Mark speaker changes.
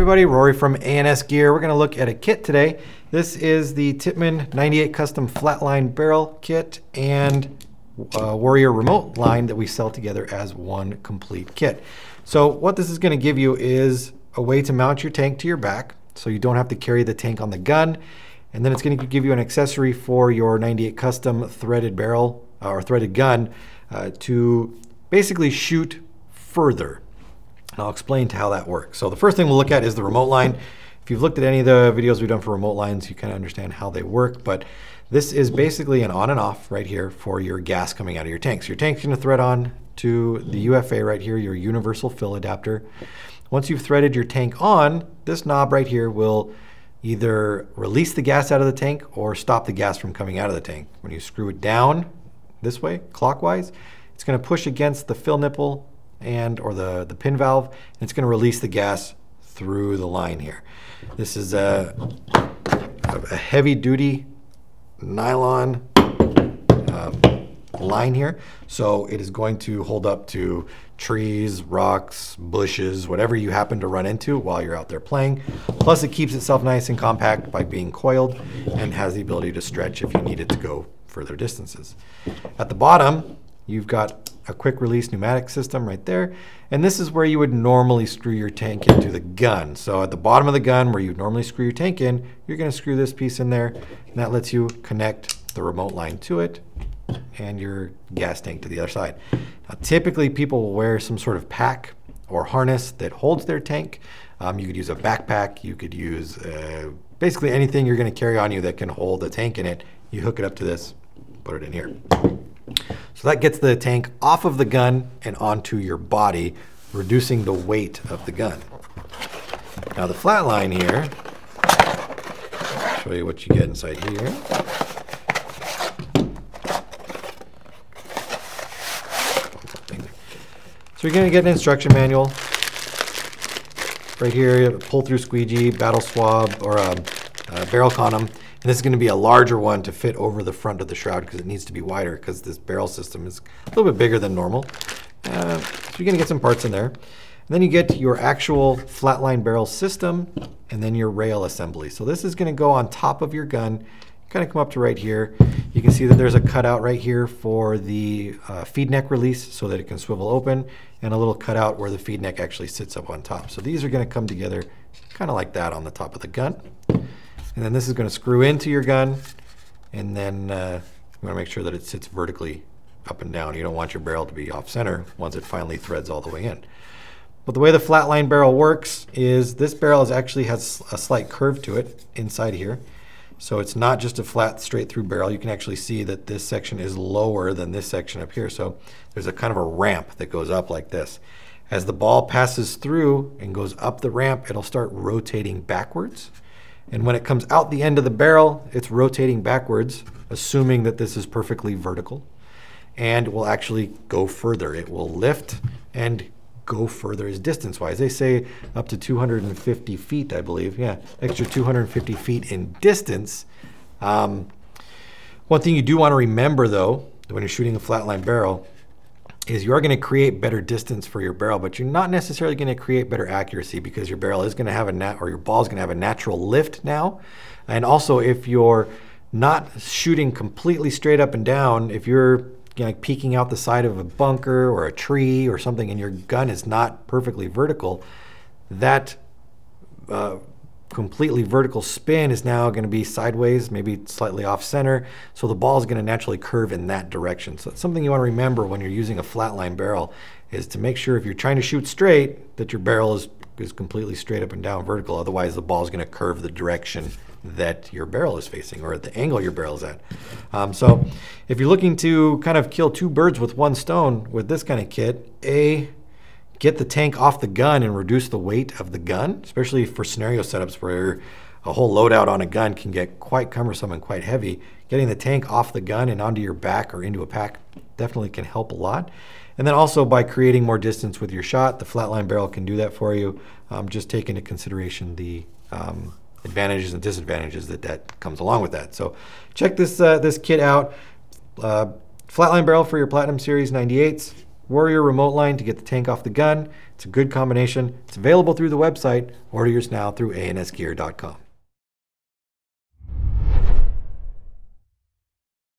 Speaker 1: everybody, Rory from A&S Gear. We're going to look at a kit today. This is the Tippmann 98 Custom Flatline Barrel Kit and Warrior Remote line that we sell together as one complete kit. So what this is going to give you is a way to mount your tank to your back so you don't have to carry the tank on the gun. And then it's going to give you an accessory for your 98 Custom threaded barrel or threaded gun to basically shoot further. And I'll explain to how that works. So the first thing we'll look at is the remote line. If you've looked at any of the videos we've done for remote lines, you kind of understand how they work. But this is basically an on and off right here for your gas coming out of your tank. So your tank's going to thread on to the UFA right here, your universal fill adapter. Once you've threaded your tank on, this knob right here will either release the gas out of the tank or stop the gas from coming out of the tank. When you screw it down this way, clockwise, it's going to push against the fill nipple or the pin valve, and it's going to release the gas through the line here. This is a heavy duty nylon line here, so it is going to hold up to trees, rocks, bushes, whatever you happen to run into while you're out there playing. Plus it keeps itself nice and compact by being coiled and has the ability to stretch if you need it to go further distances. At the bottom, you've got a quick release pneumatic system right there. And this is where you would normally screw your tank into the gun. So at the bottom of the gun where you normally screw your tank in, you're going to screw this piece in there. And that lets you connect the remote line to it and your gas tank to the other side. Now, typically people will wear some sort of pack or harness that holds their tank. You could use a backpack. You could use basically anything you're going to carry on you that can hold a tank in it. You hook it up to this, put it in here. So that gets the tank off of the gun and onto your body, reducing the weight of the gun. Now the Flatline here, I'll show you what you get inside here. So you're going to get an instruction manual. Right here, you have a pull-through squeegee, battle swab, or a barrel condom. And this is going to be a larger one to fit over the front of the shroud because it needs to be wider because this barrel system is a little bit bigger than normal. So you're going to get some parts in there. And then you get your actual Flatline barrel system and then your rail assembly. So this is going to go on top of your gun. Kind of come up to right here. You can see that there's a cutout right here for the feed neck release so that it can swivel open, and a little cutout where the feed neck actually sits up on top. So these are going to come together kind of like that on the top of the gun. And then this is going to screw into your gun, and then you want to make sure that it sits vertically up and down. You don't want your barrel to be off center once it finally threads all the way in. But the way the Flatline barrel works is this barrel actually has a slight curve to it inside here. So it's not just a flat straight through barrel. You can actually see that this section is lower than this section up here. So there's a kind of a ramp that goes up like this. As the ball passes through and goes up the ramp, it'll start rotating backwards. And when it comes out the end of the barrel, it's rotating backwards, assuming that this is perfectly vertical, and will actually go further. It will lift and go further as distance-wise. They say up to 250 feet, I believe. Yeah, extra 250 feet in distance. One thing you do want to remember, though, when you're shooting a Flatline barrel, is you are going to create better distance for your barrel, but you're not necessarily going to create better accuracy because your barrel is going to have your ball is going to have a natural lift now. And also, if you're not shooting completely straight up and down, if you're like peeking out the side of a bunker or a tree or something and your gun is not perfectly vertical, that completely vertical spin is now going to be sideways, maybe slightly off center. So the ball is going to naturally curve in that direction. So it's something you want to remember when you're using a Flatline barrel, is to make sure if you're trying to shoot straight that your barrel is completely straight up and down vertical. Otherwise the ball is going to curve the direction that your barrel is facing or at the angle your barrel is at. So if you're looking to kind of kill two birds with one stone with this kind of kit, get the tank off the gun and reduce the weight of the gun, especially for scenario setups where a whole loadout on a gun can get quite cumbersome and quite heavy. Getting the tank off the gun and onto your back or into a pack definitely can help a lot. And then also by creating more distance with your shot, the Flatline barrel can do that for you. Just take into consideration the advantages and disadvantages that comes along with that. So check this kit out. Flatline barrel for your Platinum Series 98s. Warrior remote line to get the tank off the gun. It's a good combination. It's available through the website. Order yours now through ansgear.com.